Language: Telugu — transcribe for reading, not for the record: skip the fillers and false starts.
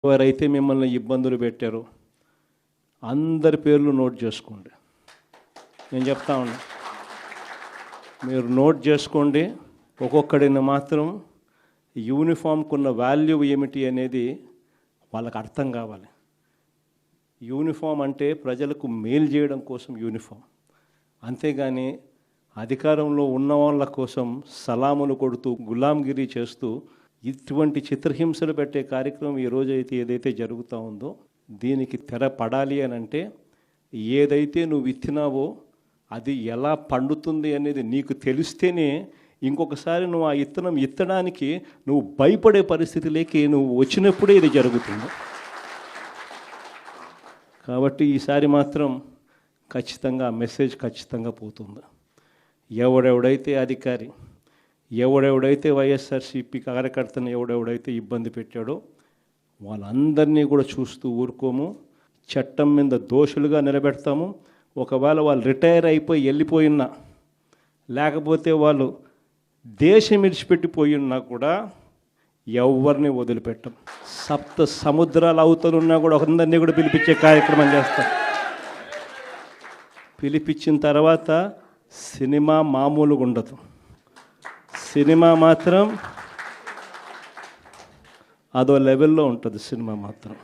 ఎవరైతే మిమ్మల్ని ఇబ్బందులు పెట్టారో అందరి పేర్లు నోట్ చేసుకోండి. నేను చెప్తా ఉన్నా, మీరు నోట్ చేసుకోండి. ఒక్కొక్కడిని మాత్రం యూనిఫామ్కు ఉన్న వాల్యూ ఏమిటి అనేది వాళ్ళకి అర్థం కావాలి. యూనిఫామ్ అంటే ప్రజలకు మేలు చేయడం కోసం యూనిఫామ్, అంతేగాని అధికారంలో ఉన్న వాళ్ళ కోసం సలాములు కొడుతూ గులాంగిరి చేస్తూ ఇటువంటి చిత్రహింసలు పెట్టే కార్యక్రమం ఈరోజు అయితే ఏదైతే జరుగుతూ ఉందో దీనికి తెర పడాలి అని అంటే ఏదైతే నువ్వు విత్తినావో అది ఎలా పండుతుంది అనేది నీకు తెలిస్తేనే ఇంకొకసారి నువ్వు ఆ విత్తనం విత్తడానికి నువ్వు భయపడే పరిస్థితిలోకి నువ్వు వచ్చినప్పుడే ఇది జరుగుతుంది. కాబట్టి ఈసారి మాత్రం ఖచ్చితంగా మెసేజ్ ఖచ్చితంగా పోతుంది. ఎవడెవడైతే అధికారి, ఎవడెవడైతే వైఎస్ఆర్సీపీ కార్యకర్తను ఎవడెవడైతే ఇబ్బంది పెట్టాడో వాళ్ళందరినీ కూడా చూస్తూ ఊరుకోము. చట్టం మీద దోషులుగా నిలబెడతాము. ఒకవేళ వాళ్ళు రిటైర్ అయిపోయి వెళ్ళిపోయినా, లేకపోతే వాళ్ళు దేశం విడిచిపెట్టిపోయినా కూడా ఎవరిని వదిలిపెట్టం. సప్త సముద్రాల అవతలున్నా కూడా అందరినీ కూడా పిలిపించే కార్యక్రమం చేస్తాం. పిలిపించిన తర్వాత సినిమా మామూలుగా ఉండదు. సినిమా మాత్రం అదో లెవెల్లో ఉంటుంది. సినిమా మాత్రం